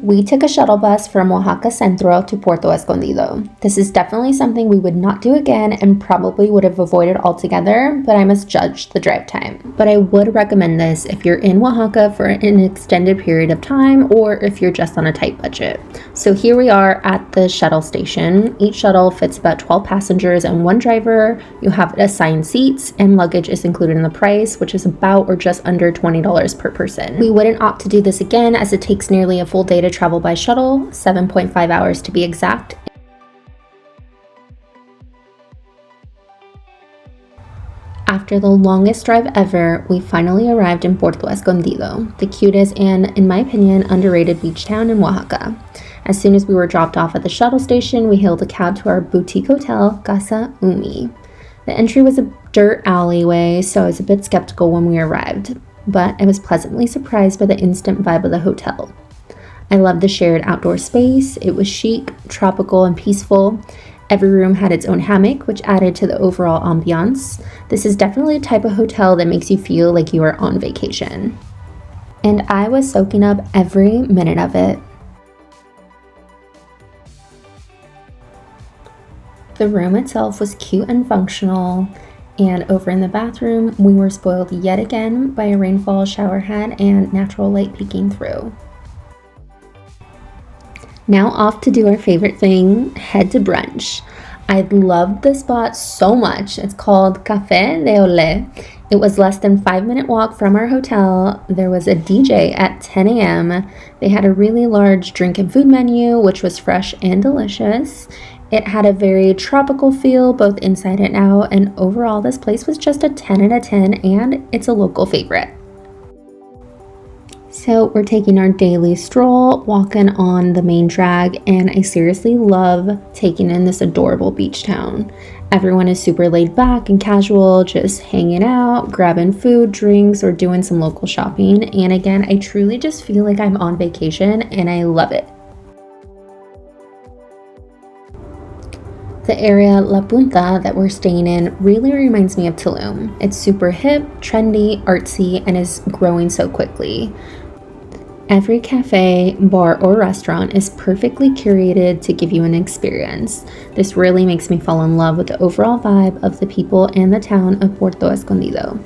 We took a shuttle bus from Oaxaca Centro to Puerto Escondido. This is definitely something we would not do again and probably would have avoided altogether, but I must judge the drive time. But I would recommend this if you're in Oaxaca for an extended period of time or if you're just on a tight budget. So here we are at the shuttle station. Each shuttle fits about 12 passengers and one driver. You have assigned seats and luggage is included in the price, which is about or just under $20 per person. We wouldn't opt to do this again as it takes nearly a full day to travel by shuttle, 7.5 hours to be exact. After the longest drive ever, we finally arrived in Puerto Escondido, the cutest and, in my opinion, underrated beach town in Oaxaca. As soon as we were dropped off at the shuttle station, we hailed a cab to our boutique hotel, Casa Umi. The entry was a dirt alleyway, so I was a bit skeptical when we arrived, but I was pleasantly surprised by the instant vibe of the hotel. I loved the shared outdoor space. It was chic, tropical, and peaceful. Every room had its own hammock, which added to the overall ambiance. This is definitely a type of hotel that makes you feel like you are on vacation. And I was soaking up every minute of it. The room itself was cute and functional, and over in the bathroom, we were spoiled yet again by a rainfall shower head and natural light peeking through. Now off to do our favorite thing, head to brunch. I loved this spot so much. It's called Café de Olé. It was less than 5-minute walk from our hotel. There was a DJ at 10 a.m. They had a really large drink and food menu, which was fresh and delicious. It had a very tropical feel, both inside and out, and overall this place was just a 10 out of 10, and it's a local favorite. So we're taking our daily stroll, walking on the main drag, and I seriously love taking in this adorable beach town. Everyone is super laid back and casual, just hanging out, grabbing food, drinks, or doing some local shopping. And again, I truly just feel like I'm on vacation and I love it. The area La Punta that we're staying in really reminds me of Tulum. It's super hip, trendy, artsy, and is growing so quickly. Every cafe, bar, or restaurant is perfectly curated to give you an experience. This really makes me fall in love with the overall vibe of the people and the town of Puerto Escondido.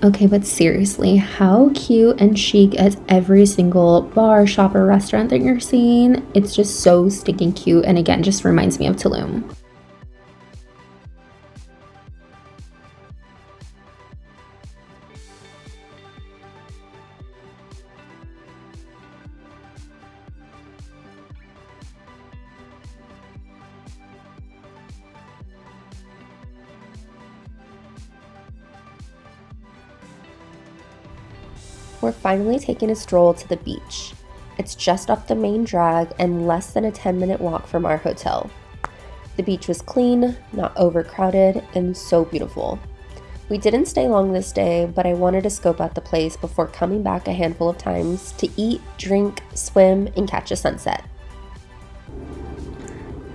Okay, but seriously, how cute and chic is every single bar, shop, or restaurant that you're seeing? It's just so stinking cute, and again, just reminds me of Tulum. We're finally taking a stroll to the beach. It's just off the main drag and less than a 10-minute walk from our hotel. The beach was clean, not overcrowded, and so beautiful. We didn't stay long this day, but I wanted to scope out the place before coming back a handful of times to eat, drink, swim, and catch a sunset.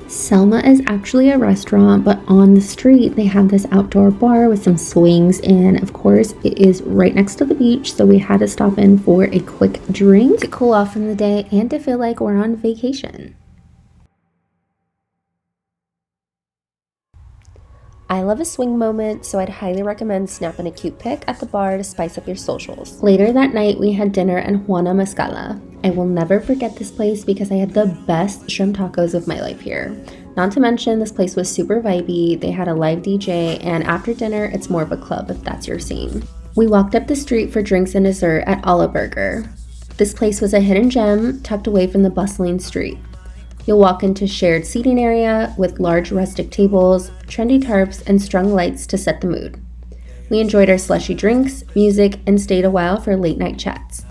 Selma is actually a restaurant, but on the street they have this outdoor bar with some swings, and of course it is right next to the beach, so we had to stop in for a quick drink to cool off from the day and to feel like we're on vacation. I love a swing moment, so I'd highly recommend snapping a cute pic at the bar to spice up your socials. Later that night, we had dinner at Juana Mezcala. I will never forget this place because I had the best shrimp tacos of my life here. Not to mention, this place was super vibey, they had a live DJ, and after dinner, it's more of a club if that's your scene. We walked up the street for drinks and dessert at Olive Burger. This place was a hidden gem tucked away from the bustling street. You'll walk into shared seating area with large rustic tables, trendy tarps, and strung lights to set the mood. We enjoyed our slushy drinks, music, and stayed a while for late night chats.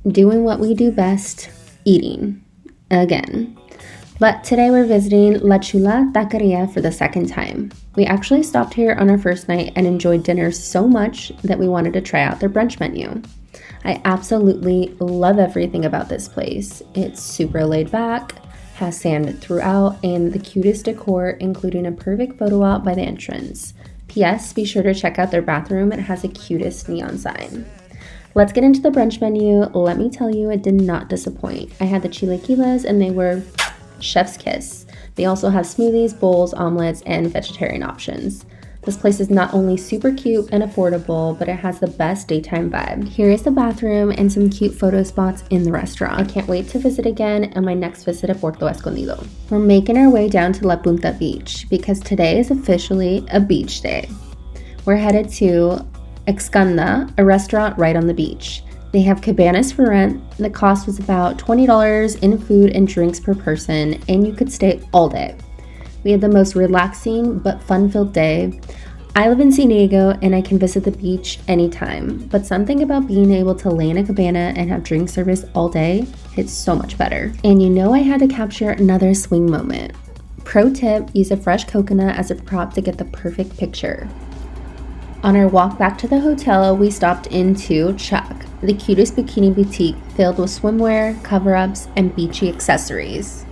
Doing what we do best, eating. Again. But today we're visiting La Chula Taqueria for the second time. We actually stopped here on our first night and enjoyed dinner so much that we wanted to try out their brunch menu. I absolutely love everything about this place. It's super laid back, has sand throughout, and the cutest decor, including a perfect photo op by the entrance. P.S. Be sure to check out their bathroom. It has the cutest neon sign. Let's get into the brunch menu. Let me tell you, it did not disappoint. I had the chilaquiles and they were chef's kiss. They also have smoothies, bowls, omelets, and vegetarian options. This place is not only super cute and affordable, but it has the best daytime vibe. Here is the bathroom and some cute photo spots in the restaurant. I can't wait to visit again on my next visit at Puerto Escondido. We're making our way down to La Punta Beach because today is officially a beach day. We're headed to XOXO, a restaurant right on the beach. They have cabanas for rent. The cost was about $20 in food and drinks per person, and you could stay all day. We had the most relaxing but fun-filled day. I live in San Diego and I can visit the beach anytime, but something about being able to lay in a cabana and have drink service all day hits so much better. And you know I had to capture another swing moment. Pro tip, use a fresh coconut as a prop to get the perfect picture. On our walk back to the hotel, we stopped into Chic, the cutest bikini boutique filled with swimwear, cover-ups, and beachy accessories.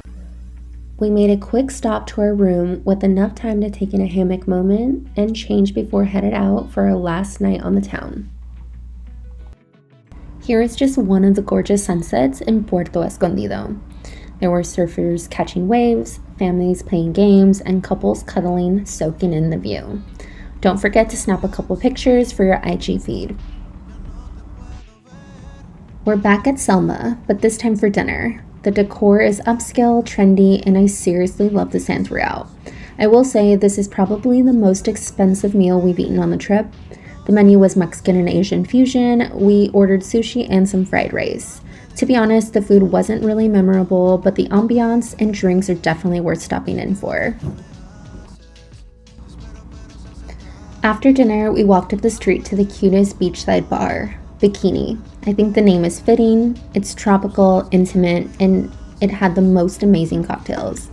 We made a quick stop to our room with enough time to take in a hammock moment and change before headed out for our last night on the town. Here is just one of the gorgeous sunsets in Puerto Escondido. There were surfers catching waves, families playing games, and couples cuddling, soaking in the view. Don't forget to snap a couple pictures for your IG feed. We're back at Selma, but this time for dinner. The decor is upscale, trendy, and I seriously love the sand throughout. I will say this is probably the most expensive meal we've eaten on the trip. The menu was Mexican and Asian fusion. We ordered sushi and some fried rice. To be honest, the food wasn't really memorable, but the ambiance and drinks are definitely worth stopping in for. After dinner, we walked up the street to the cutest beachside bar, Bikini. I think the name is fitting. It's tropical, intimate, and it had the most amazing cocktails.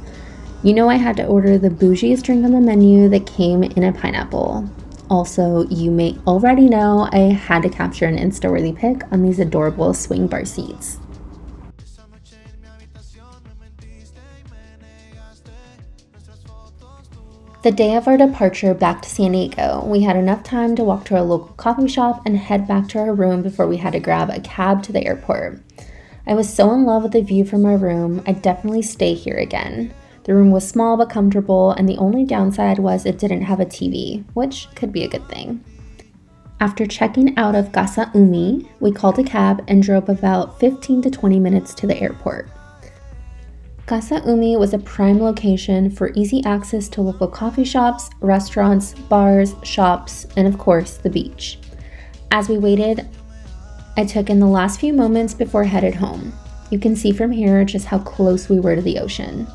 You know I had to order the bougiest drink on the menu that came in a pineapple. Also, you may already know I had to capture an Insta-worthy pic on these adorable swing bar seats. The day of our departure back to San Diego, we had enough time to walk to our local coffee shop and head back to our room before we had to grab a cab to the airport. I was so in love with the view from our room, I'd definitely stay here again. The room was small but comfortable, and the only downside was it didn't have a TV, which could be a good thing. After checking out of Casa Umi, we called a cab and drove about 15 to 20 minutes to the airport. Casa Umi was a prime location for easy access to local coffee shops, restaurants, bars, shops, and of course, the beach. As we waited, I took in the last few moments before headed home. You can see from here just how close we were to the ocean.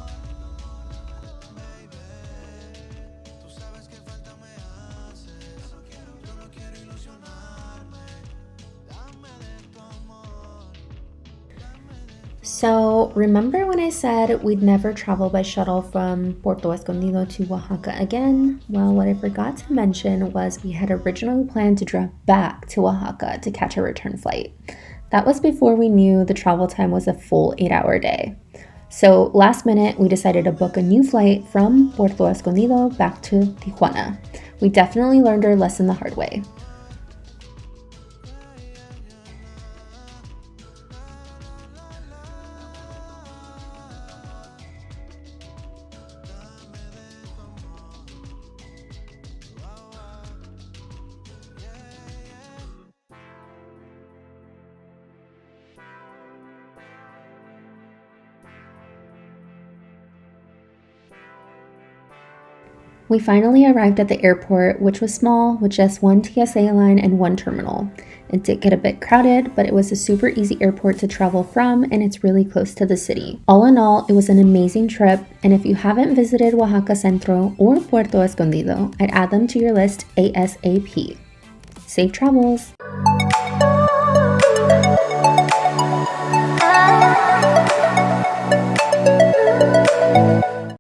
So, remember when I said we'd never travel by shuttle from Puerto Escondido to Oaxaca again? Well, what I forgot to mention was we had originally planned to drive back to Oaxaca to catch a return flight. That was before we knew the travel time was a full 8-hour day. So, last minute, we decided to book a new flight from Puerto Escondido back to Tijuana. We definitely learned our lesson the hard way. We finally arrived at the airport, which was small, with just one TSA line and one terminal. It did get a bit crowded, but it was a super easy airport to travel from, and it's really close to the city. All in all, it was an amazing trip, and if you haven't visited Oaxaca Centro or Puerto Escondido, I'd add them to your list ASAP. Safe travels!